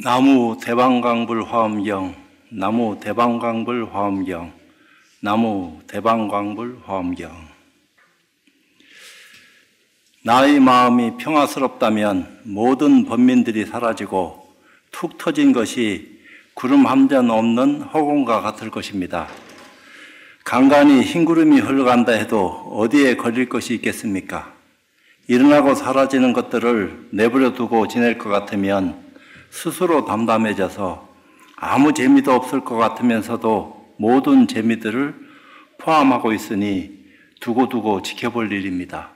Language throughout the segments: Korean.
나무 대방광불 화엄경, 나무 대방광불 화엄경, 나무 대방광불 화엄경. 나의 마음이 평화스럽다면 모든 번민들이 사라지고 툭 터진 것이 구름 한 점 없는 허공과 같을 것입니다. 간간히 흰 구름이 흘러간다 해도 어디에 걸릴 것이 있겠습니까? 일어나고 사라지는 것들을 내버려 두고 지낼 것 같으면 스스로 담담해져서 아무 재미도 없을 것 같으면서도 모든 재미들을 포함하고 있으니 두고두고 지켜볼 일입니다.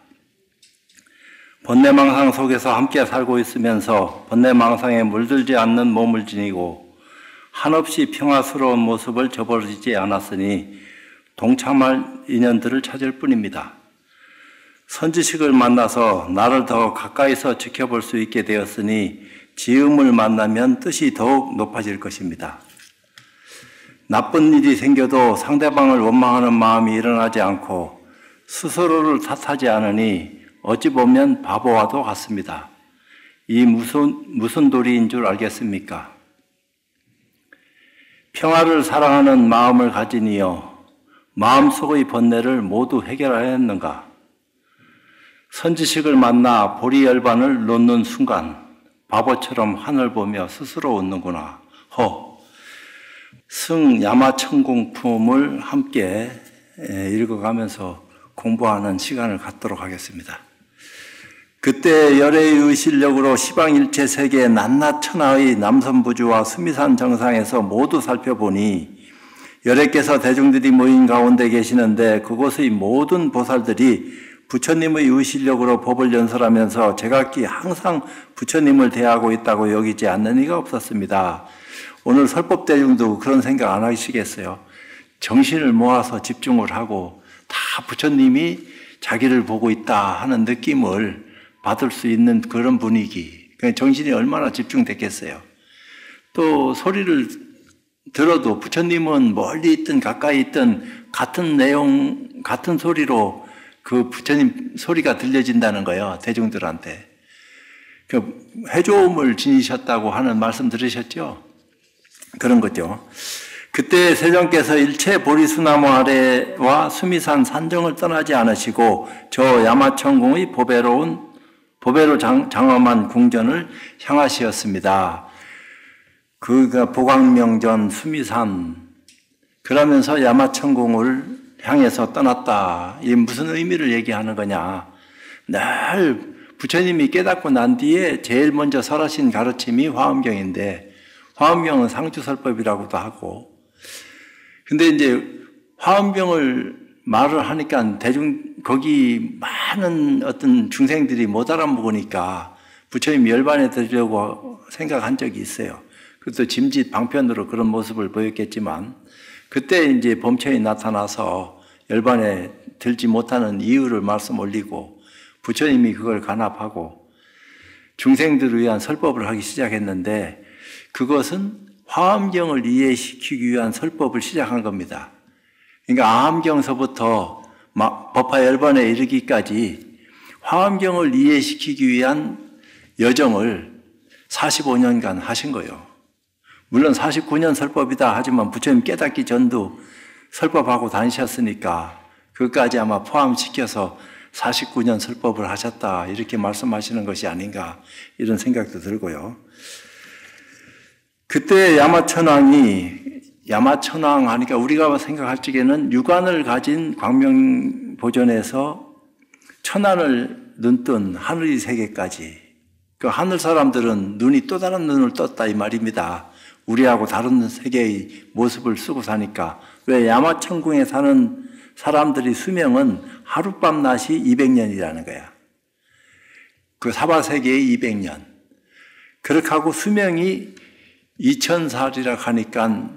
번뇌망상 속에서 함께 살고 있으면서 번뇌망상에 물들지 않는 몸을 지니고 한없이 평화스러운 모습을 저버리지 않았으니 동참할 인연들을 찾을 뿐입니다. 선지식을 만나서 나를 더 가까이서 지켜볼 수 있게 되었으니 지음을 만나면 뜻이 더욱 높아질 것입니다. 나쁜 일이 생겨도 상대방을 원망하는 마음이 일어나지 않고 스스로를 탓하지 않으니 어찌 보면 바보와도 같습니다. 이 무슨 도리인 줄 알겠습니까? 평화를 사랑하는 마음을 가진 이여 마음속의 번뇌를 모두 해결하였는가? 선지식을 만나 보리 열반을 놓는 순간 바보처럼 하늘 보며 스스로 웃는구나. 승 야마천공품을 함께 읽어가면서 공부하는 시간을 갖도록 하겠습니다. 그때 열애의 의실력으로 시방일체 세계 낱낱 천하의 남선부주와 수미산 정상에서 모두 살펴보니 열애께서 대중들이 모인 가운데 계시는데 그곳의 모든 보살들이 부처님의 의실력으로 법을 연설하면서 제각기 항상 부처님을 대하고 있다고 여기지 않는 이가 없었습니다. 오늘 설법대중도 그런 생각 안 하시겠어요? 정신을 모아서 집중을 하고 다 부처님이 자기를 보고 있다 하는 느낌을 받을 수 있는 그런 분위기. 정신이 얼마나 집중됐겠어요? 또 소리를 들어도 부처님은 멀리 있든 가까이 있든 같은 내용, 같은 소리로 그 부처님 소리가 들려진다는 거예요, 대중들한테. 그 회조음을 지니셨다고 하는 말씀 들으셨죠? 그런 거죠. 그때 세종께서 일체 보리수나무 아래와 수미산 산정을 떠나지 않으시고 저 야마천공의 보배로 장엄한 궁전을 향하시었습니다. 그가 보광명전 수미산 그러면서 야마천공을 향해서 떠났다. 이게 무슨 의미를 얘기하는 거냐? 늘 부처님이 깨닫고 난 뒤에 제일 먼저 설하신 가르침이 화엄경인데 화엄경은 상주설법이라고도 하고 근데 이제 화엄경을 말을 하니까 거기 많은 어떤 중생들이 못 알아먹으니까 부처님 열반에 드리려고 생각한 적이 있어요. 그것도 짐짓 방편으로 그런 모습을 보였겠지만 그때 이제 범천이 나타나서 열반에 들지 못하는 이유를 말씀 올리고 부처님이 그걸 간합하고 중생들을 위한 설법을 하기 시작했는데 그것은 화엄경을 이해시키기 위한 설법을 시작한 겁니다. 그러니까 아함경서부터 법화 열반에 이르기까지 화엄경을 이해시키기 위한 여정을 45년간 하신 거예요. 물론 49년 설법이다 하지만 부처님 깨닫기 전도 설법하고 다니셨으니까 그것까지 아마 포함시켜서 49년 설법을 하셨다 이렇게 말씀하시는 것이 아닌가 이런 생각도 들고요. 그때 야마천왕 하니까 우리가 생각할 적에는 육안을 가진 광명보전에서 천안을 눈뜬 하늘의 세계까지 그 하늘 사람들은 눈이 또 다른 눈을 떴다 이 말입니다. 우리하고 다른 세계의 모습을 쓰고 사니까 왜 야마천궁에 사는 사람들이 수명은 하룻밤 낮이 200년이라는 거야. 그 사바세계의 200년. 그렇게 하고 수명이 2000살이라 하니까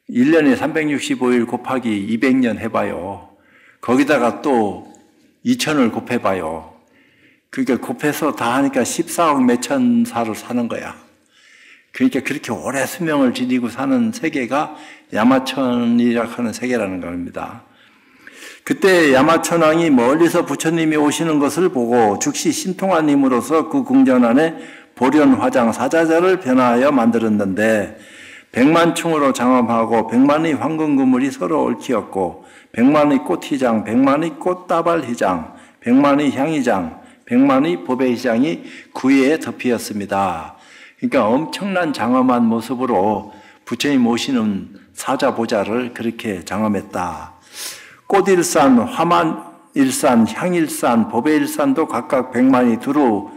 1년에 365일 곱하기 200년 해봐요. 거기다가 또 2000을 곱해봐요. 그러니까 곱해서 다 하니까 14억 몇천 살을 사는 거야. 그러니까 그렇게 오래 수명을 지니고 사는 세계가 야마천이라 하는 세계라는 겁니다. 그때 야마천왕이 멀리서 부처님이 오시는 것을 보고 즉시 신통한 힘으로서 그 궁전 안에 보련화장 사자자를 변화하여 만들었는데 100만층으로 장엄하고 100만의 황금 그물이 서로 얽히었고 100만의 꽃휘장, 100만의 꽃다발휘장, 100만의 향휘장, 100만의 보배휘장이 구위에 덮이었습니다. 그러니까 엄청난 장엄한 모습으로 부처님 모시는 사자보좌를 그렇게 장엄했다. 꽃일산, 화만일산, 향일산, 보배일산도 각각 100만이 두루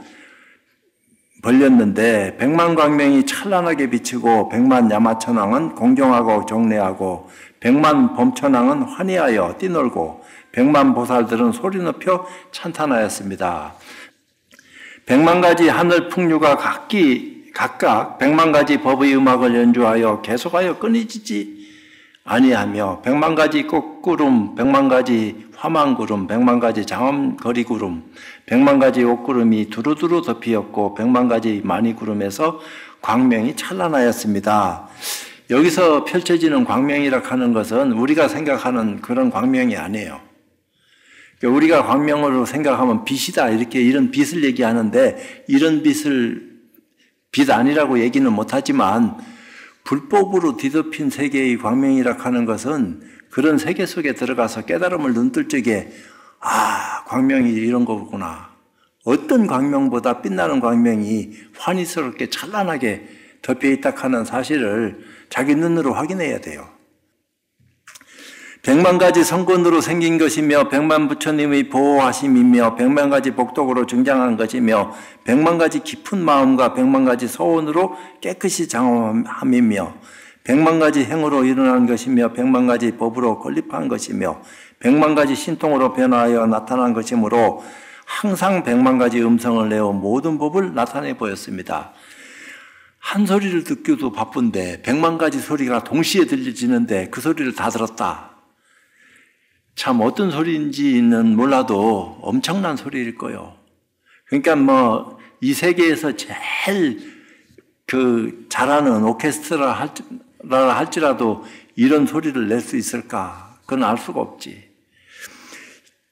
벌렸는데 100만 광명이 찬란하게 비치고 100만 야마천왕은 공경하고 정례하고 100만 범천왕은 환희하여 뛰놀고 100만 보살들은 소리 높여 찬탄하였습니다. 100만 가지 하늘 풍류가 각각 100만 가지 법의 음악을 연주하여 계속하여 끊이지 아니하며 100만 가지 꽃구름, 100만 가지 화만구름, 100만 가지 장엄거리구름, 100만 가지 옷구름이 두루두루 덮이었고 100만 가지 마니구름에서 광명이 찬란하였습니다. 여기서 펼쳐지는 광명이라 하는 것은 우리가 생각하는 그런 광명이 아니에요. 우리가 광명으로 생각하면 빛이다 이렇게 이런 빛을 얘기하는데 이런 빛 아니라고 얘기는 못하지만 불법으로 뒤덮인 세계의 광명이라 하는 것은 그런 세계 속에 들어가서 깨달음을 눈뜰 적에 광명이 이런 거구나. 어떤 광명보다 빛나는 광명이 환희스럽게 찬란하게 덮여있다 하는 사실을 자기 눈으로 확인해야 돼요. 100만 가지 성건으로 생긴 것이며 100만 부처님의 보호하심이며 100만 가지 복덕으로 증장한 것이며 100만 가지 깊은 마음과 100만 가지 소원으로 깨끗이 장엄함이며 100만 가지 행으로 일어난 것이며 100만 가지 법으로 건립한 것이며 100만 가지 신통으로 변화하여 나타난 것이므로 항상 100만 가지 음성을 내어 모든 법을 나타내 보였습니다. 한 소리를 듣기도 바쁜데 100만 가지 소리가 동시에 들려지는데 그 소리를 다 들었다. 참 어떤 소리인지는 몰라도 엄청난 소리일 거예요. 그러니까 이 세계에서 제일 잘하는 오케스트라 할지라도 이런 소리를 낼 수 있을까? 그건 알 수가 없지.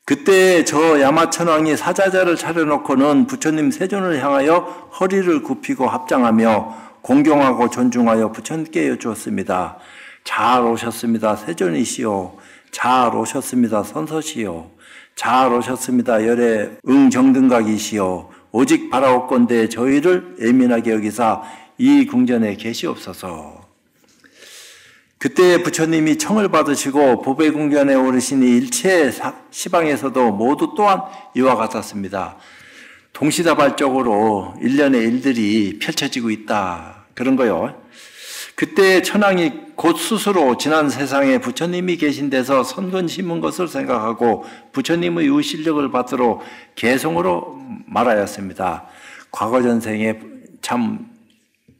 그때 저 야마천왕이 사자자를 차려놓고는 부처님 세존을 향하여 허리를 굽히고 합장하며 공경하고 존중하여 부처님께 여쭈었습니다. 잘 오셨습니다. 세존이시오. 잘 오셨습니다. 선서시오. 잘 오셨습니다. 열애 응정등각이시오. 오직 바라옵건대 저희를 예민하게 여기사 이 궁전에 계시옵소서. 그때 부처님이 청을 받으시고 보배궁전에 오르시니 일체 시방에서도 모두 또한 이와 같았습니다. 동시다발적으로 일련의 일들이 펼쳐지고 있다. 그런 거요. 그때 천왕이 곧 스스로 지난 세상에 부처님이 계신 데서 선근 심은 것을 생각하고 부처님의 의실력을 받들어 개성으로 말하였습니다. 과거 전생에 참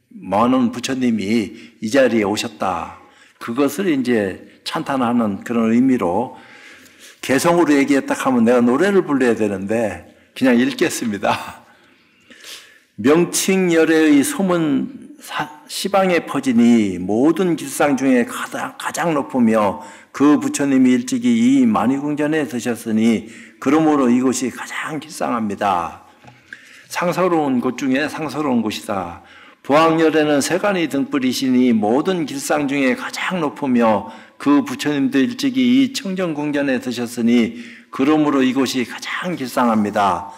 많은 부처님이 이 자리에 오셨다. 그것을 이제 찬탄하는 그런 의미로 개성으로 얘기했다 하면 내가 노래를 불러야 되는데 그냥 읽겠습니다. 명칭열애의 소문 시방에 퍼지니 모든 길상 중에 가장 높으며 그 부처님이 일찍이 이 만위궁전에 드셨으니 그러므로 이곳이 가장 길상합니다. 상서로운 곳 중에 상서로운 곳이다. 보학열에는 세간이 등불이시니 모든 길상 중에 가장 높으며 그 부처님도 일찍이 이 청정궁전에 드셨으니 그러므로 이곳이 가장 길상합니다.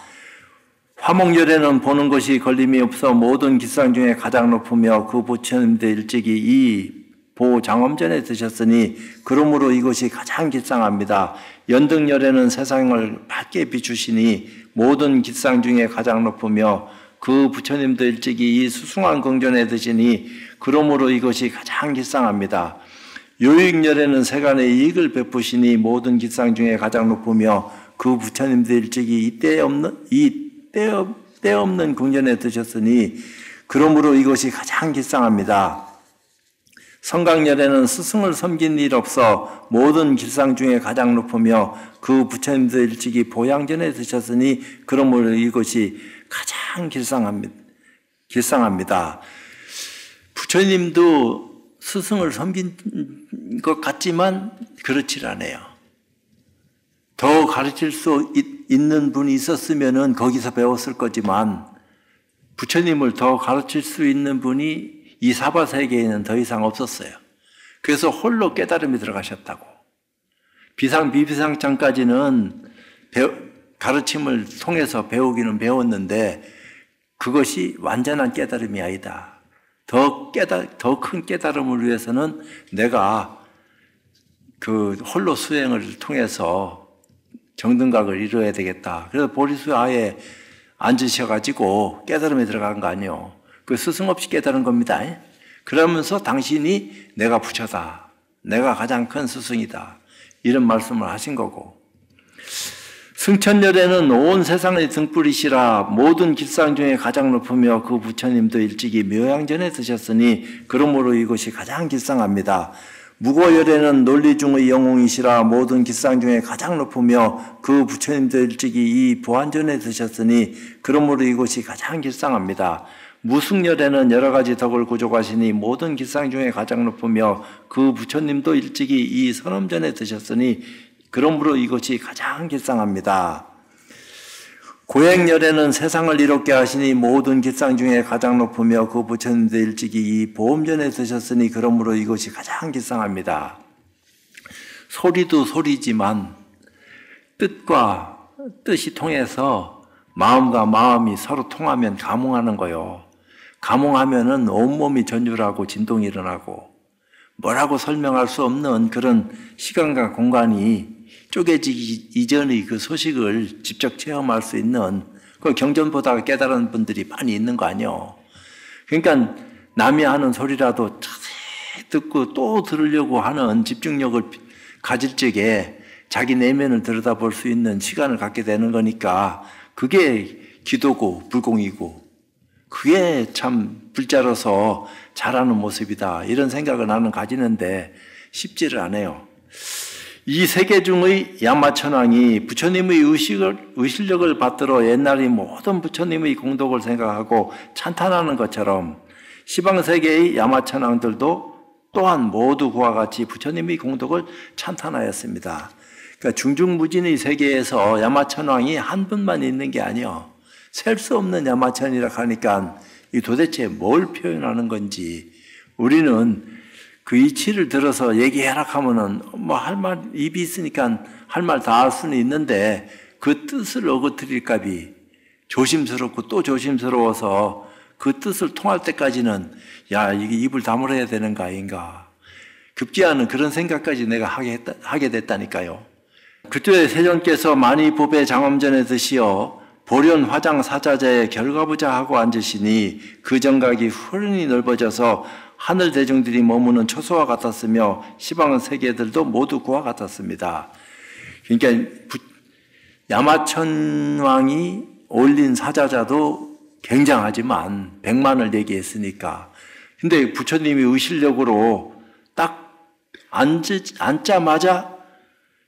화목열에는 보는 것이 걸림이 없어 모든 길상 중에 가장 높으며 그 부처님도 일찍이 이 보장엄전에 드셨으니 그러므로 이곳이 가장 길상합니다. 연등열에는 세상을 밝게 비추시니 모든 길상 중에 가장 높으며 그 부처님도 일찍이 이 수승한 궁전에 드시니 그러므로 이것이 가장 길상합니다. 요익열에는 세간의 이익을 베푸시니 모든 길상 중에 가장 높으며 그 부처님도 일찍이 때 없는 궁전에 드셨으니 그러므로 이것이 가장 길상합니다. 성강열에는 스승을 섬긴 일 없어 모든 길상 중에 가장 높으며 그 부처님도 일찍이 보양전에 드셨으니 그러므로 이것이 가장 길상합니다. 부처님도 스승을 섬긴 것 같지만 그렇지 않아요. 더 가르칠 수 있는 분이 있었으면 거기서 배웠을 거지만 부처님을 더 가르칠 수 있는 분이 이 사바 세계에는 더 이상 없었어요. 그래서 홀로 깨달음이 들어가셨다고. 비상 비비상장까지는 가르침을 통해서 배우기는 배웠는데 그것이 완전한 깨달음이 아니다. 더 큰 깨달음을 위해서는 내가 그 홀로 수행을 통해서 정등각을 이루어야 되겠다. 그래서 보리수야에 앉으셔가지고 깨달음에 들어간 거 아니에요. 그 스승 없이 깨달은 겁니다. 그러면서 당신이 내가 부처다. 내가 가장 큰 스승이다. 이런 말씀을 하신 거고. 승천열에는 온 세상의 등불이시라 모든 길상 중에 가장 높으며 그 부처님도 일찍이 묘양전에 드셨으니 그러므로 이것이 가장 길상합니다. 무고열에는 논리 중의 영웅이시라 모든 길상 중에 가장 높으며 그 부처님도 일찍이 이 보안전에 드셨으니 그러므로 이것이 가장 길상합니다. 무승열에는 여러 가지 덕을 구족하시니 모든 길상 중에 가장 높으며 그 부처님도 일찍이 이 선엄전에 드셨으니 그러므로 이것이 가장 길상합니다. 고행열에는 세상을 이롭게 하시니 모든 길상 중에 가장 높으며 그 부처님도 일찍이 이 보험전에 드셨으니 그러므로 이것이 가장 길상합니다. 소리도 소리지만 뜻과 뜻이 통해서 마음과 마음이 서로 통하면 감흥하는 거요. 감흥하면은 온몸이 전율하고 진동이 일어나고 뭐라고 설명할 수 없는 그런 시간과 공간이 쪼개지기 이전의 그 소식을 직접 체험할 수 있는 그 경전보다 깨달은 분들이 많이 있는 거 아니에요. 그러니까 남이 하는 소리라도 자세히 듣고 또 들으려고 하는 집중력을 가질 적에 자기 내면을 들여다볼 수 있는 시간을 갖게 되는 거니까 그게 기도고 불공이고 그게 참 불자로서 잘하는 모습이다. 이런 생각을 나는 가지는데 쉽지를 않아요. 이 세계 중의 야마천왕이 부처님의 의실력을 받들어 옛날의 모든 부처님의 공덕을 생각하고 찬탄하는 것처럼 시방세계의 야마천왕들도 또한 모두 그와 같이 부처님의 공덕을 찬탄하였습니다. 그러니까 중중무진의 세계에서 야마천왕이 한 분만 있는 게 아니에요. 셀 수 없는 야마천이라 하니까 이 도대체 뭘 표현하는 건지 우리는 그 이치를 들어서 얘기해라 하면은 뭐 할 말 입이 있으니까 할 말 다 할 수는 있는데 그 뜻을 어거뜨릴 값이 조심스럽고 또 조심스러워서 그 뜻을 통할 때까지는 야 이게 입을 다물어야 되는 거 아닌가 급지 않은 그런 생각까지 내가 하게 됐다니까요. 그때 세존께서 많이 법의 장엄전에 드시어 보련 화장 사자자에 결과부자 하고 앉으시니 그 정각이 훌륭히 넓어져서 하늘 대중들이 머무는 초소와 같았으며 시방 세계들도 모두 그와 같았습니다. 그러니까 야마천왕이 올린 사자자도 굉장하지만 100만을 얘기했으니까 근데 부처님이 의실력으로 딱 앉자마자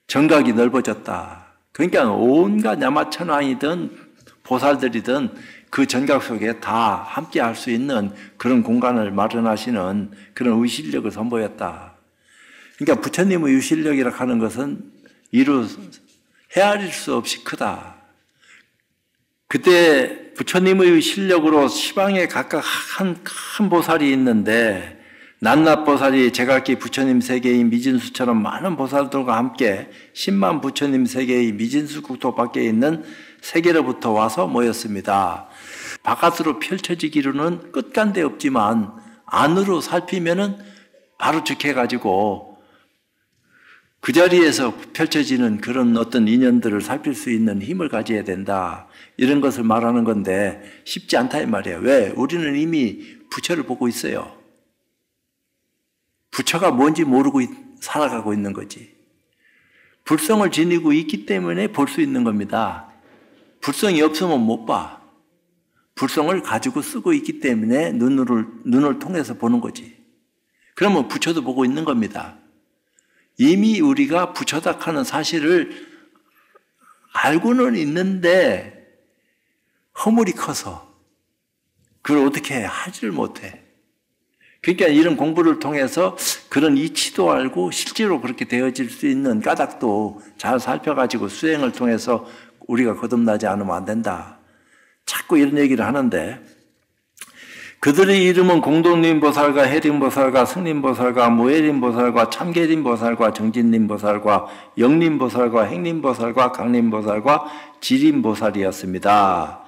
정각이 넓어졌다. 그러니까 온갖 야마천왕이든 보살들이든 그 전각 속에 다 함께 할 수 있는 그런 공간을 마련하시는 그런 의실력을 선보였다. 그러니까 부처님의 의실력이라 하는 것은 헤아릴 수 없이 크다. 그때 부처님의 실력으로 시방에 각각 한 보살이 있는데 낱낱보살이 제각기 부처님 세계의 미진수처럼 많은 보살들과 함께 10만 부처님 세계의 미진수 국토 밖에 있는 세계로부터 와서 모였습니다. 바깥으로 펼쳐지기로는 끝간데 없지만 안으로 살피면은 바로 즉해가지고 그 자리에서 펼쳐지는 그런 어떤 인연들을 살필 수 있는 힘을 가져야 된다. 이런 것을 말하는 건데 쉽지 않다 이 말이에요. 왜? 우리는 이미 부처를 보고 있어요. 부처가 뭔지 모르고 살아가고 있는 거지. 불성을 지니고 있기 때문에 볼 수 있는 겁니다. 불성이 없으면 못 봐. 불성을 가지고 쓰고 있기 때문에 눈을 통해서 보는 거지. 그러면 부처도 보고 있는 겁니다. 이미 우리가 부처다 하는 사실을 알고는 있는데 허물이 커서 그걸 어떻게 하지를 못해. 그러니까 이런 공부를 통해서 그런 이치도 알고 실제로 그렇게 되어질 수 있는 까닭도 잘 살펴가지고 수행을 통해서 우리가 거듭나지 않으면 안 된다. 자꾸 이런 얘기를 하는데 그들의 이름은 공동림보살과 해림보살과 승림보살과 무해림보살과 참계림보살과 정진림보살과 영림보살과 행림보살과 강림보살과 지림보살이었습니다.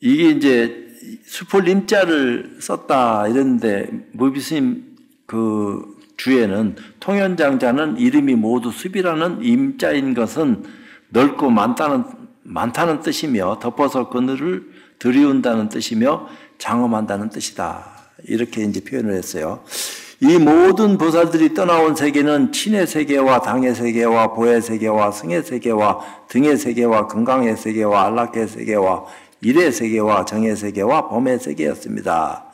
이게 이제 수풀림자를 썼다 이랬는데 무비스님 그 주에는 통연장자는 이름이 모두 숲이라는 임자인 것은 넓고 많다는 뜻이며 덮어서 그늘을 들이운다는 뜻이며 장엄한다는 뜻이다. 이렇게 이제 표현을 했어요. 이 모든 보살들이 떠나온 세계는 친의 세계와 당의 세계와 보의 세계와 승의 세계와 등의 세계와 건강의 세계와 안락의 세계와 일의 세계와 정의 세계와 범의 세계였습니다.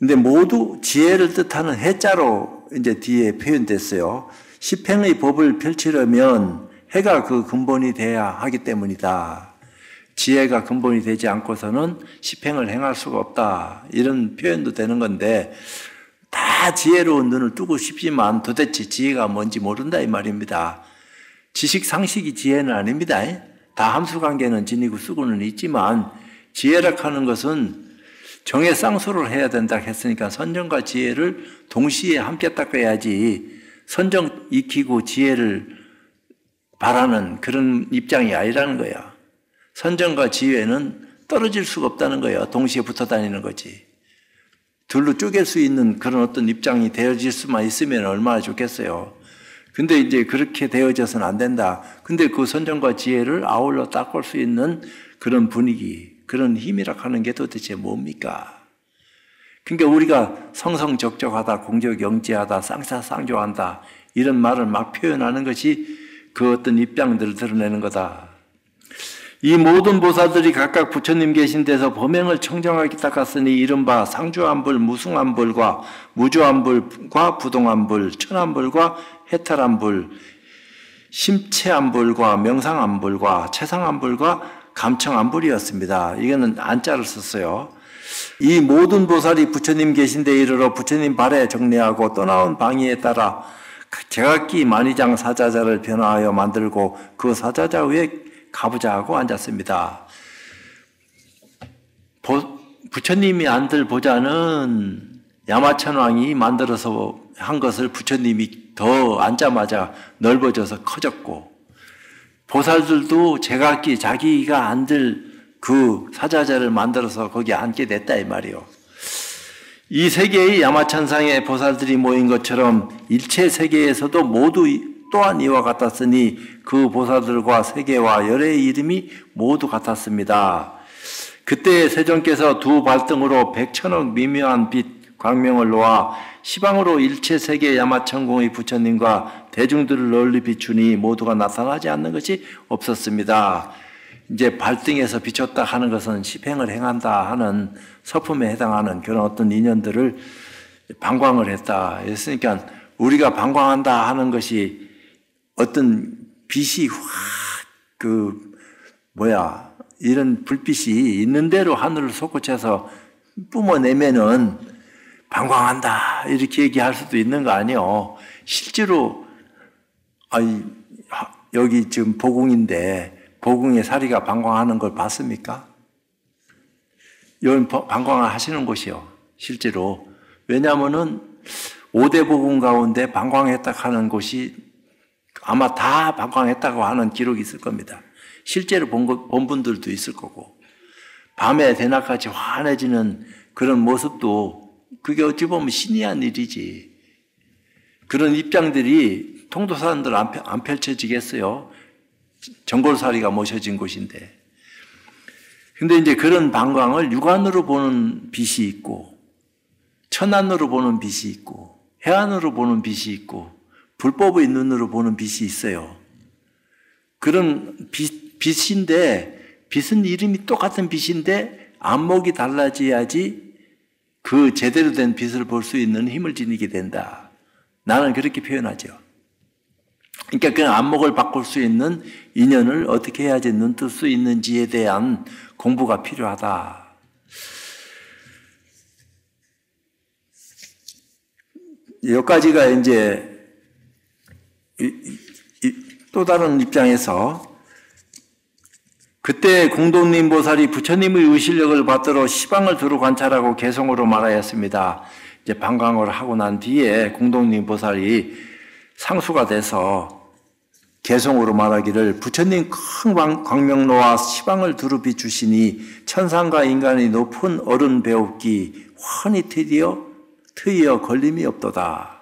근데 모두 지혜를 뜻하는 해자로 이제 뒤에 표현됐어요. 십행의 법을 펼치려면 해가 그 근본이 돼야 하기 때문이다. 지혜가 근본이 되지 않고서는 십행을 행할 수가 없다. 이런 표현도 되는 건데 다 지혜로운 눈을 뜨고 싶지만 도대체 지혜가 뭔지 모른다 이 말입니다. 지식 상식이 지혜는 아닙니다. 다 함수관계는 지니고 쓰고는 있지만 지혜라 하는 것은 정의 쌍수를 해야 된다 했으니까 선정과 지혜를 동시에 함께 닦아야지 선정 익히고 지혜를 바라는 그런 입장이 아니라는 거야. 선정과 지혜는 떨어질 수가 없다는 거예요. 동시에 붙어 다니는 거지. 둘로 쪼갤 수 있는 그런 어떤 입장이 되어질 수만 있으면 얼마나 좋겠어요. 근데 이제 그렇게 되어져서는 안 된다. 근데 그 선정과 지혜를 아울러 닦을 수 있는 그런 분위기, 그런 힘이라 하는 게 도대체 뭡니까? 그러니까 우리가 성성적적하다, 공적영지하다, 쌍사쌍조한다 이런 말을 막 표현하는 것이 그 어떤 입장들을 드러내는 거다. 이 모든 보살들이 각각 부처님 계신 데서 범행을 청정하게 닦았으니 이른바 상주안불, 무승안불과 무주안불과 부동안불, 천안불과 해탈안불, 심체안불과 명상안불과 채상안불과 감청안불이었습니다. 이거는 안자를 썼어요. 이 모든 보살이 부처님 계신 데 이르러 부처님 발에 정례하고 떠나온 방위에 따라 제각기 만의장 사자자를 변화하여 만들고 그 사자자 위에 가부좌하고 앉았습니다. 부처님이 앉을 보좌는 야마천왕이 만들어서 한 것을 부처님이 더 앉자마자 넓어져서 커졌고 보살들도 제각기 자기가 앉을 그 사자자를 만들어서 거기 앉게 됐다 이 말이요. 이 세계의 야마천상의 보살들이 모인 것처럼 일체 세계에서도 모두 또한 이와 같았으니 그 보살들과 세계와 열의 이름이 모두 같았습니다. 그때 세존께서 두 발등으로 100천억 미묘한 빛 광명을 놓아 시방으로 일체 세계 야마천공의 부처님과 대중들을 널리 비추니 모두가 나타나지 않는 것이 없었습니다. 이제 발등에서 비췄다 하는 것은 시행을 행한다 하는 서품에 해당하는 그런 어떤 인연들을 방광을 했다. 했으니까 우리가 방광한다 하는 것이 어떤 빛이 이런 불빛이 있는 대로 하늘을 솟구쳐서 뿜어내면은 방광한다 이렇게 얘기할 수도 있는 거 아니에요. 실제로 여기 지금 보궁인데 보궁의 사리가 방광하는 걸 봤습니까? 여기 방광을 하시는 곳이요. 실제로. 왜냐하면은 5대 보궁 가운데 방광했다 하는 곳이 아마 다 방광했다고 하는 기록이 있을 겁니다. 실제로 본 분들도 있을 거고. 밤에 대낮같이 환해지는 그런 모습도 그게 어찌 보면 신이한 일이지. 그런 입장들이 통도사람들 안 펼쳐지겠어요. 정골사리가 모셔진 곳인데. 근데 이제 그런 방광을 육안으로 보는 빛이 있고, 천안으로 보는 빛이 있고, 해안으로 보는 빛이 있고, 불법의 눈으로 보는 빛이 있어요. 그런 빛인데, 빛은 이름이 똑같은 빛인데, 안목이 달라져야지 그 제대로 된 빛을 볼 수 있는 힘을 지니게 된다. 나는 그렇게 표현하죠. 그러니까 그 안목을 바꿀 수 있는 인연을 어떻게 해야지 눈뜰 수 있는지에 대한 공부가 필요하다. 여기까지가 이제 또 다른 입장에서 그때 공동님 보살이 부처님의 의실력을 받들어 시방을 두루 관찰하고 개성으로 말하였습니다. 이제 방광을 하고 난 뒤에 공동님 보살이 상수가 돼서 개성으로 말하기를 부처님 큰 광명로와 시방을 두루 비추시니 천상과 인간의 높은 어른 배웁기 훤히 트이어 걸림이 없도다.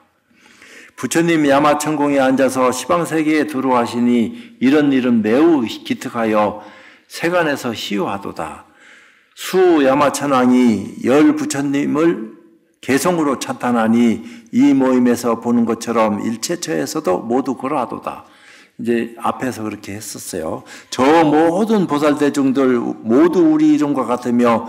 부처님 야마천공에 앉아서 시방세계에 두루 하시니 이런 일은 매우 기특하여 세간에서 희유하도다. 수 야마천왕이 열 부처님을 개성으로 찬탄하니 이 모임에서 보는 것처럼 일체처에서도 모두 그러하도다. 이제 앞에서 그렇게 했었어요. 저 모든 보살대중들 모두 우리 이름과 같으며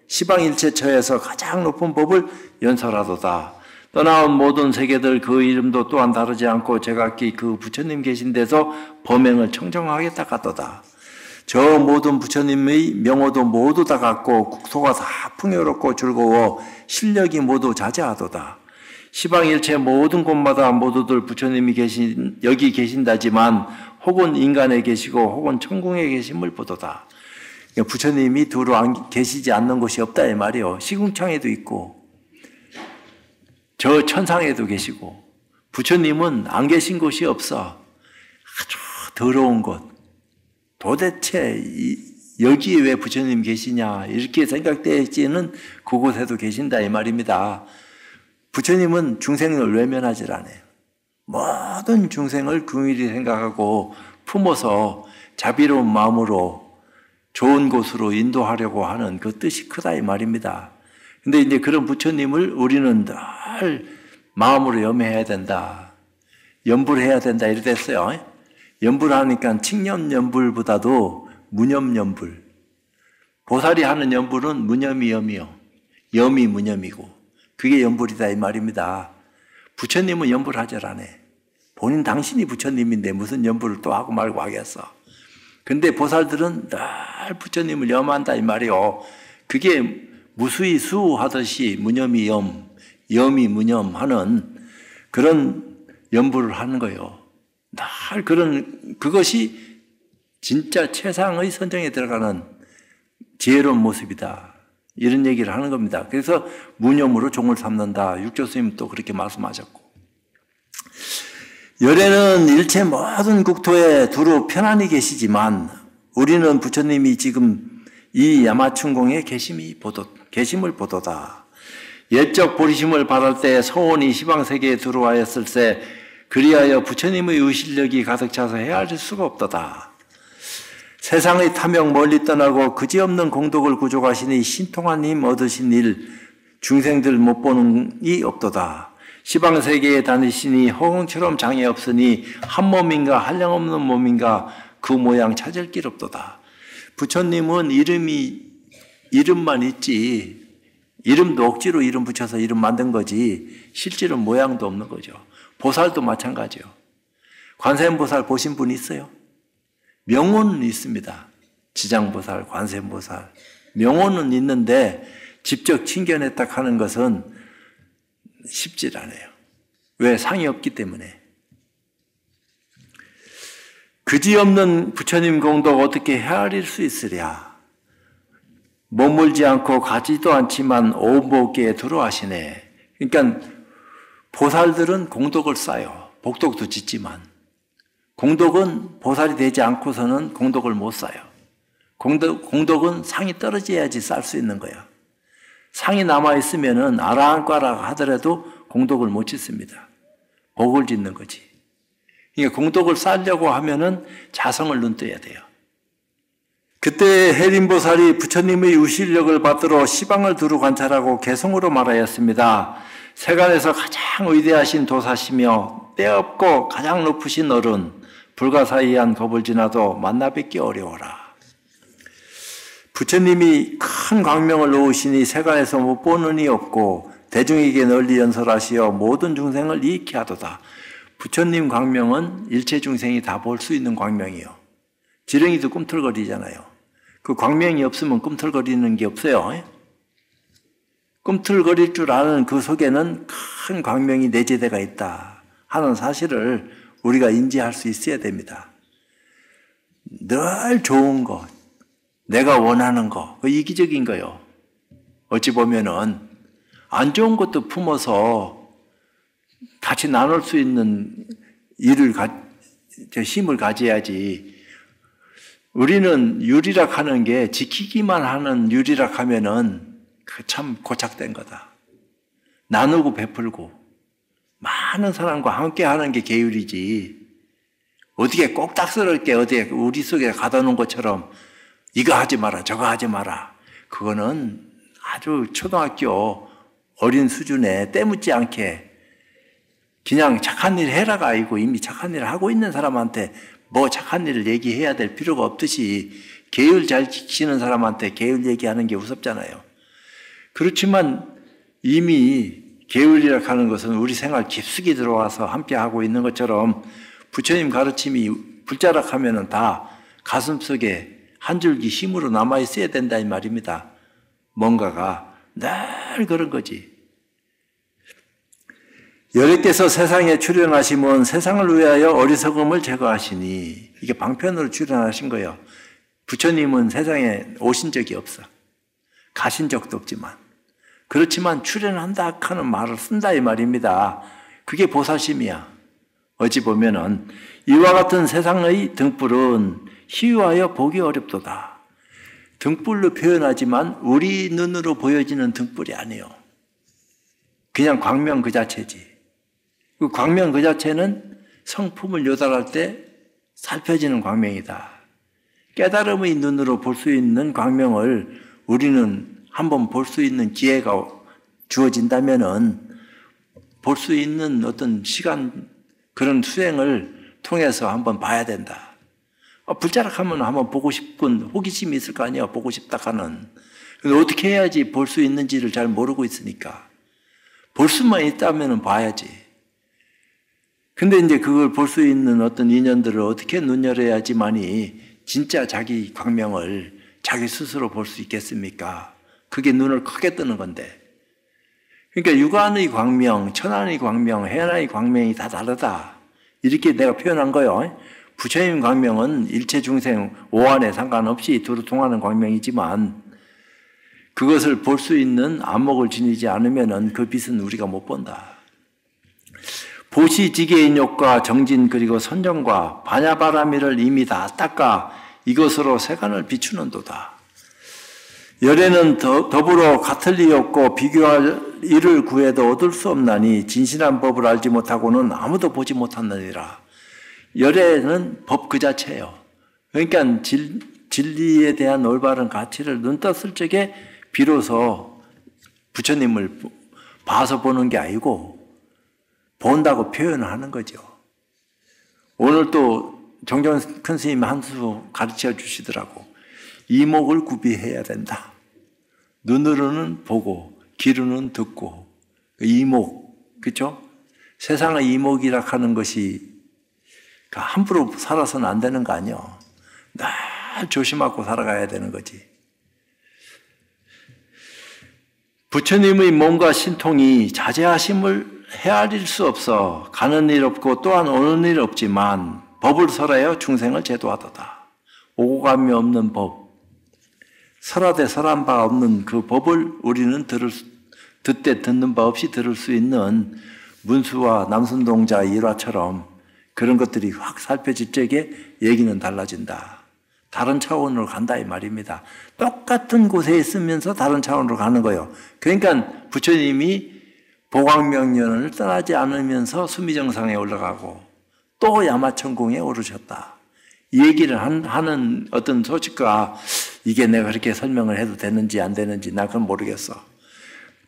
시방일체처에서 가장 높은 법을 연설하도다. 떠나온 모든 세계들 그 이름도 또한 다르지 않고 제각기 그 부처님 계신 데서 범행을 청정하겠다 같도다. 저 모든 부처님의 명호도 모두 다 같고 국토가 다 풍요롭고 즐거워 실력이 모두 자자하도다. 시방일체 모든 곳마다 모두들 부처님이 여기 계신다지만 혹은 인간에 계시고 혹은 천궁에 계심을 보도다. 부처님이 두루 계시지 않는 곳이 없다 이 말이요. 시궁창에도 있고 저 천상에도 계시고 부처님은 안 계신 곳이 없어. 아주 더러운 곳. 도대체 여기에 왜 부처님 계시냐 이렇게 생각되지는 그곳에도 계신다 이 말입니다. 부처님은 중생을 외면하지 않아요. 모든 중생을 긍휼히 생각하고 품어서 자비로운 마음으로 좋은 곳으로 인도하려고 하는 그 뜻이 크다 이 말입니다. 근데 이제 그런 부처님을 우리는 늘 마음으로 염해해야 된다. 염불해야 된다 이렇게 됐어요. 염불하니까 칭념염불보다도 무념염불. 보살이 하는 염불은 무념이 염이요. 염이 무념이고 그게 염불이다 이 말입니다. 부처님은 염불하지 않아. 본인 당신이 부처님인데 무슨 염불을 또 하고 말고 하겠어. 근데 보살들은 늘 부처님을 염한다 이 말이요. 그게 무수히 수하듯이 무념이 염, 염이 무념 하는 그런 염불을 하는 거예요. 늘 그것이 진짜 최상의 선정에 들어가는 지혜로운 모습이다. 이런 얘기를 하는 겁니다. 그래서 무념으로 종을 삼는다. 육조 스님 또 그렇게 말씀하셨고. 열애는 일체 모든 국토에 두루 편안히 계시지만 우리는 부처님이 지금 이 야마춘공에 계심을 보도다. 옛적 보리심을 바랄 때 소원이 시방세계에 들어와였을 때 그리하여 부처님의 의실력이 가득 차서 헤아릴 수가 없도다. 세상의 탐욕 멀리 떠나고 그지없는 공덕을 구족하시니 신통한 힘 얻으신 일 중생들 못 보는 이 없도다. 시방세계에 다니시니 허공처럼 장애 없으니 한 몸인가 한량없는 몸인가 그 모양 찾을 길 없도다. 부처님은 이름만 있지 이름도 억지로 이름 붙여서 이름 만든 거지 실제로 모양도 없는 거죠. 보살도 마찬가지요. 관세음보살 보신 분 있어요? 명호는 있습니다. 지장보살, 관세음보살. 명호는 있는데 직접 친견했다 하는 것은 쉽지 않아요. 왜? 상이 없기 때문에. 그지없는 부처님 공덕 어떻게 헤아릴 수 있으랴. 머물지 않고 가지도 않지만 오복계에 들어하시네. 그러니까 보살들은 공덕을 쌓아요. 복덕도 짓지만 공덕은 보살이 되지 않고서는 공덕을 못 쌓아요. 공덕은 상이 떨어져야지 쌓을 수 있는 거야. 상이 남아있으면은 아라한과라 하더라도 공덕을 못 짓습니다. 복을 짓는 거지. 그러니까 공덕을 쌓으려고 하면은 자성을 눈떠야 돼요. 그때 해림보살이 부처님의 의실력을 받들어 시방을 두루 관찰하고 개성으로 말하였습니다. 세간에서 가장 위대하신 도사시며 때없고 가장 높으신 어른, 불가사의한 겁을 지나도 만나 뵙기 어려워라. 부처님이 큰 광명을 놓으시니 세간에서 못 보는 이 없고 대중에게 널리 연설하시어 모든 중생을 이익케 하도다. 부처님 광명은 일체 중생이 다 볼 수 있는 광명이요. 지렁이도 꿈틀거리잖아요. 그 광명이 없으면 꿈틀거리는 게 없어요. 꿈틀거릴 줄 아는 그 속에는 큰 광명이 내재되어 있다 하는 사실을 우리가 인지할 수 있어야 됩니다. 늘 좋은 것, 내가 원하는 것, 그 이기적인 거요. 어찌 보면은 안 좋은 것도 품어서 같이 나눌 수 있는 힘을 가져야지. 우리는 유리락 하는 게 지키기만 하는 유리락 하면은 그 참 고착된 거다. 나누고 베풀고 많은 사람과 함께 하는 게 계율이지. 어떻게 꼭딱스럽게 어디에 우리 속에 가다 놓은 것처럼 이거 하지 마라, 저거 하지 마라. 그거는 아주 초등학교 어린 수준에 때묻지 않게 그냥 착한 일 해라가 아니고 이미 착한 일을 하고 있는 사람한테 뭐 착한 일을 얘기해야 될 필요가 없듯이 계율 잘 지키는 사람한테 계율 얘기하는 게 우습잖아요. 그렇지만 이미 계율이라 하는 것은 우리 생활 깊숙이 들어와서 함께 하고 있는 것처럼 부처님 가르침이 불자락하면은 다 가슴속에 한 줄기 힘으로 남아 있어야 된다 이 말입니다. 뭔가가 늘 그런 거지. 여러께서 세상에 출현하시면 세상을 위하여 어리석음을 제거하시니, 이게 방편으로 출현하신 거예요. 부처님은 세상에 오신 적이 없어. 가신 적도 없지만. 그렇지만 출현한다 하는 말을 쓴다 이 말입니다. 그게 보살심이야. 어찌 보면은 이와 같은 세상의 등불은 희유하여 보기 어렵도다. 등불로 표현하지만 우리 눈으로 보여지는 등불이 아니에요. 그냥 광명 그 자체지. 그 광명 그 자체는 성품을 요달할 때 살펴지는 광명이다. 깨달음의 눈으로 볼 수 있는 광명을 우리는 한번 볼 수 있는 기회가 주어진다면은 볼 수 있는 어떤 시간, 그런 수행을 통해서 한번 봐야 된다. 불자락하면 한번 보고 싶은 호기심이 있을 거 아니야, 보고 싶다 하는. 근데 어떻게 해야지 볼 수 있는지를 잘 모르고 있으니까. 볼 수만 있다면 봐야지. 근데 이제 그걸 볼 수 있는 어떤 인연들을 어떻게 눈여겨야지만이 진짜 자기 광명을 자기 스스로 볼 수 있겠습니까? 그게 눈을 크게 뜨는 건데. 그러니까 육안의 광명, 천안의 광명, 해안의 광명이 다 다르다. 이렇게 내가 표현한 거예요. 부처님 광명은 일체 중생 오한에 상관없이 두루 통하는 광명이지만 그것을 볼 수 있는 안목을 지니지 않으면 그 빛은 우리가 못 본다. 보시지계인욕과 정진 그리고 선정과 반야바라미를 이미 다 닦아 이것으로 세간을 비추는도다. 열애는 더불어 같을 리 없고 비교할 이를 구해도 얻을 수 없나니 진실한 법을 알지 못하고는 아무도 보지 못하느니라. 열애는 법 그 자체예요. 그러니까 진리에 대한 올바른 가치를 눈 떴을 적에 비로소 부처님을 봐서 보는 게 아니고 본다고 표현하는 거죠. 오늘 또 정정 큰 스님 한 수 가르쳐 주시더라고. 이목을 구비해야 된다. 눈으로는 보고 귀로는 듣고 이목, 그렇죠? 세상의 이목이라 하는 것이 함부로 살아서는 안 되는 거 아니에요. 늘 조심하고 살아가야 되는 거지. 부처님의 몸과 신통이 자제하심을 헤아릴 수 없어 가는 일 없고 또한 오는 일 없지만 법을 설하여 중생을 제도하도다. 오고 감이 없는 법, 설하되 설한 바 없는 그 법을 우리는 듣되 듣는 바 없이 들을 수 있는 문수와 남순동자의 일화처럼 그런 것들이 확 살펴질 적에 얘기는 달라진다. 다른 차원으로 간다 이 말입니다. 똑같은 곳에 있으면서 다른 차원으로 가는 거예요. 그러니까 부처님이 보광명년을 떠나지 않으면서 수미정상에 올라가고 또 야마천궁에 오르셨다. 이 얘기를 하는 어떤 소식과 이게 내가 그렇게 설명을 해도 되는지 안 되는지 나 그건 모르겠어.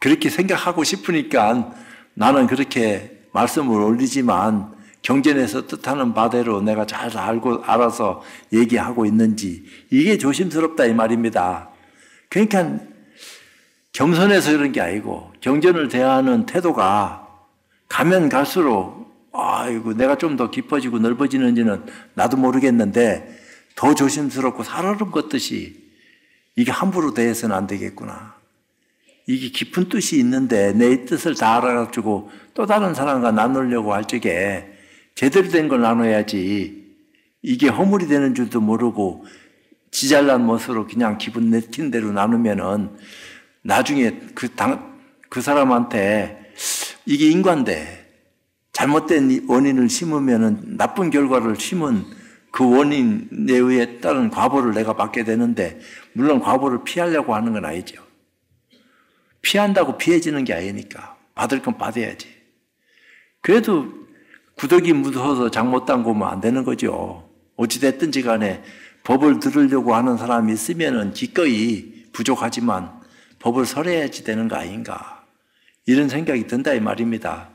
그렇게 생각하고 싶으니까 나는 그렇게 말씀을 올리지만 경전에서 뜻하는 바대로 내가 잘 알아서 얘기하고 있는지 이게 조심스럽다 이 말입니다. 그러니까 겸손해서 이런 게 아니고 경전을 대하는 태도가 가면 갈수록 아이고 내가 좀 더 깊어지고 넓어지는지는 나도 모르겠는데 더 조심스럽고 살얼음 걷듯이 이게 함부로 대해서는 안 되겠구나. 이게 깊은 뜻이 있는데 내 뜻을 다 알아가지고 또 다른 사람과 나누려고 할 적에 제대로 된 걸 나눠야지 이게 허물이 되는 줄도 모르고 지잘난 멋으로 그냥 기분 내킨 대로 나누면은 나중에 그 사람한테 이게 인과인데 잘못된 원인을 심으면은 나쁜 결과를 심은 그 원인에 의해 따른 과보를 내가 받게 되는데, 물론 과보를 피하려고 하는 건 아니죠. 피한다고 피해지는 게 아니니까 받을 건 받아야지. 그래도 구더기 묻어서 장 못 담그면 안 되는 거죠. 어찌됐든지 간에 법을 들으려고 하는 사람이 있으면은 기꺼이 부족하지만 법을 설해야지 되는 거 아닌가, 이런 생각이 든다 이 말입니다.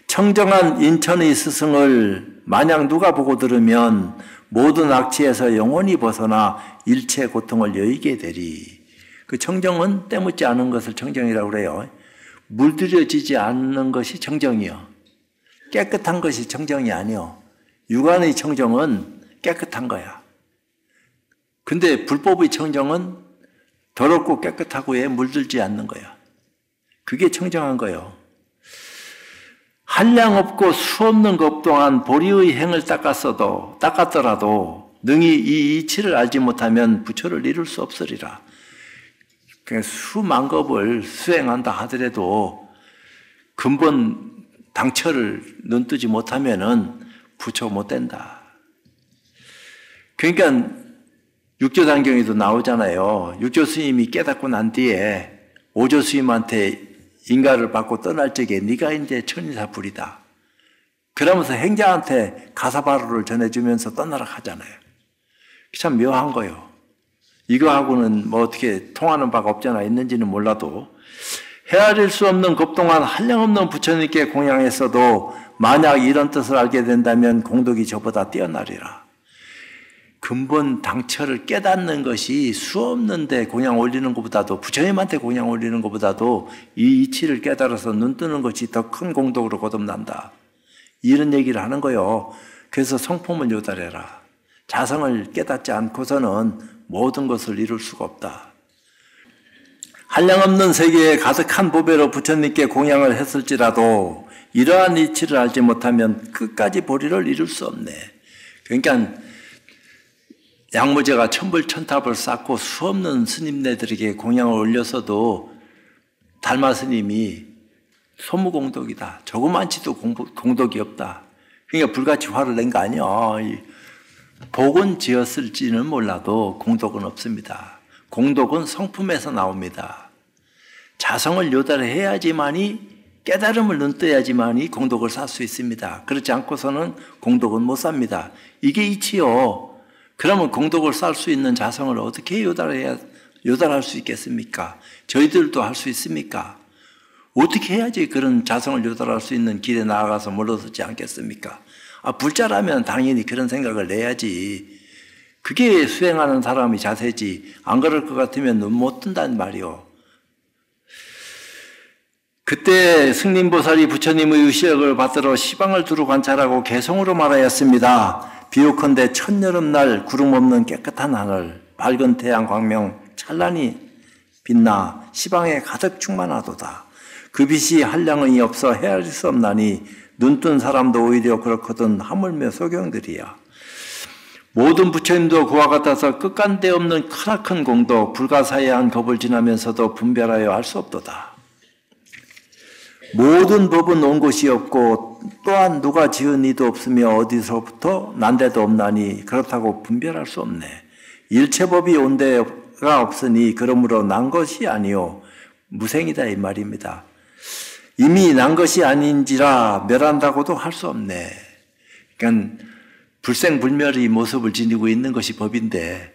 청정한 인천의 스승을 만약 누가 보고 들으면 모든 악취에서 영원히 벗어나 일체 고통을 여의게 되리. 그 청정은 때묻지 않은 것을 청정이라고 그래요. 물들여지지 않는 것이 청정이요, 깨끗한 것이 청정이 아니요. 육안의 청정은 깨끗한 거야. 근데 불법의 청정은 더럽고 깨끗하고에 물들지 않는 거야. 그게 청정한 거예요. 한량 없고 수 없는 것 동안 보리의 행을 닦았더라도 능히 이 이치를 알지 못하면 부처를 이룰 수 없으리라. 그러니까 수만겁을 수행한다 하더라도 근본 당처를 눈뜨지 못하면은 부처 못 된다. 그러니까 육조단경에도 나오잖아요. 육조 스님이 깨닫고 난 뒤에 오조 스님한테 인가를 받고 떠날 적에 네가 이제 천인사불이다. 그러면서 행자한테 가사바루를 전해주면서 떠나라 하잖아요. 참 묘한 거예요. 이거하고는 뭐 어떻게 통하는 바가 없잖아. 있는지는 몰라도 헤아릴 수 없는 것 동안 한량없는 부처님께 공양했어도 만약 이런 뜻을 알게 된다면 공덕이 저보다 뛰어나리라. 근본 당처를 깨닫는 것이 수 없는데 공양 올리는 것보다도, 부처님한테 공양 올리는 것보다도 이 이치를 깨달아서 눈 뜨는 것이 더 큰 공덕으로 거듭난다. 이런 얘기를 하는 거요. 그래서 성품을 요달해라. 자성을 깨닫지 않고서는 모든 것을 이룰 수가 없다. 한량없는 세계에 가득한 보배로 부처님께 공양을 했을지라도 이러한 이치를 알지 못하면 끝까지 보리를 이룰 수 없네. 그러니까 양무제가 천불천탑을 쌓고 수없는 스님네들에게 공양을 올려서도 달마 스님이 소무공덕이다, 조그만치도 공덕이 없다, 그러니까 불같이 화를 낸 거 아니야. 복은 지었을지는 몰라도 공덕은 없습니다. 공덕은 성품에서 나옵니다. 자성을 요달해야지만이, 깨달음을 눈떠야지만이 공덕을 살 수 있습니다. 그렇지 않고서는 공덕은 못 삽니다. 이게 이치요. 그러면 공덕을 쌓을 수 있는 자성을 어떻게 요달할 수 있겠습니까? 저희들도 할 수 있습니까? 어떻게 해야지 그런 자성을 요달할 수 있는 길에 나아가서 물러서지 않겠습니까? 불자라면 당연히 그런 생각을 내야지. 그게 수행하는 사람의 자세지. 안 그럴 것 같으면 눈 못 뜬단 말이요. 그때 승림보살이 부처님의 의식을 받들어 시방을 두루 관찰하고 개성으로 말하였습니다. 비옥컨대 첫여름날 구름 없는 깨끗한 하늘, 밝은 태양 광명 찬란히 빛나 시방에 가득 충만하도다. 그 빛이 한량이 없어 헤아릴 수 없나니 눈뜬 사람도 오히려 그렇거든 하물며 소경들이야. 모든 부처님도 그와 같아서 끝간데 없는 크나큰 공덕, 불가사의한 겁을 지나면서도 분별하여 알 수 없도다. 모든 법은 온 곳이 없고 또한 누가 지은 이도 없으며 어디서부터 난 데도 없나니 그렇다고 분별할 수 없네. 일체법이 온 데가 없으니 그러므로 난 것이 아니요 무생이다 이 말입니다. 이미 난 것이 아닌지라 멸한다고도 할 수 없네. 그러니까 불생불멸의 모습을 지니고 있는 것이 법인데,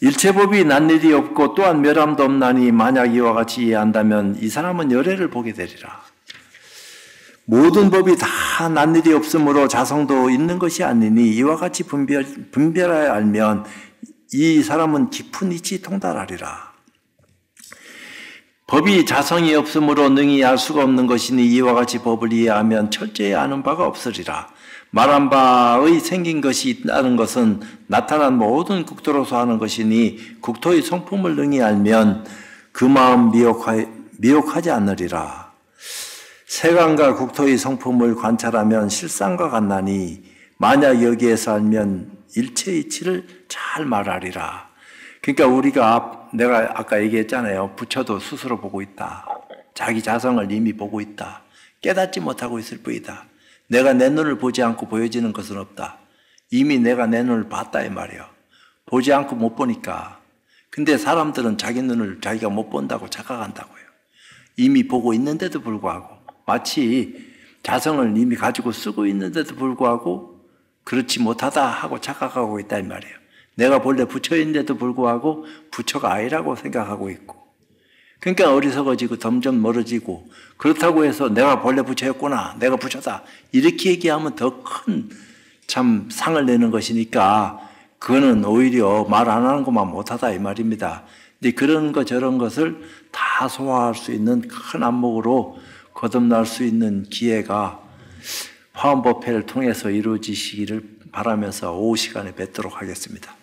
일체법이 난 일이 없고 또한 멸함도 없나니 만약 이와 같이 이해한다면 이 사람은 열애를 보게 되리라. 모든 법이 다 난 일이 없으므로 자성도 있는 것이 아니니 이와 같이 분별하여 알면 이 사람은 깊은 이치 통달하리라. 법이 자성이 없으므로 능히 알 수가 없는 것이니 이와 같이 법을 이해하면 철저히 아는 바가 없으리라. 말한 바의 생긴 것이 있다는 것은 나타난 모든 국토로서 하는 것이니 국토의 성품을 능히 알면 그 마음 미혹하지 않으리라. 세간과 국토의 성품을 관찰하면 실상과 같나니 만약 여기에서 알면 일체 이치를 잘 말하리라. 그러니까 우리가 내가 아까 얘기했잖아요. 부처도 스스로 보고 있다. 자기 자성을 이미 보고 있다. 깨닫지 못하고 있을 뿐이다. 내가 내 눈을 보지 않고 보여지는 것은 없다. 이미 내가 내 눈을 봤다 이 말이에요. 보지 않고 못 보니까. 근데 사람들은 자기 눈을 자기가 못 본다고 착각한다고요. 이미 보고 있는데도 불구하고 마치 자성을 이미 가지고 쓰고 있는데도 불구하고 그렇지 못하다 하고 착각하고 있다 이 말이에요. 내가 본래 부처인데도 불구하고 부처가 아니라고 생각하고 있고, 그러니까 어리석어지고 점점 멀어지고, 그렇다고 해서 내가 본래 부처였구나, 내가 부처다 이렇게 얘기하면 더 큰 참 상을 내는 것이니까 그거는 오히려 말 안 하는 것만 못하다 이 말입니다. 근데 그런 것 저런 것을 다 소화할 수 있는 큰 안목으로 거듭날 수 있는 기회가 화엄법회를 통해서 이루어지시기를 바라면서 오후 시간에 뵙도록 하겠습니다.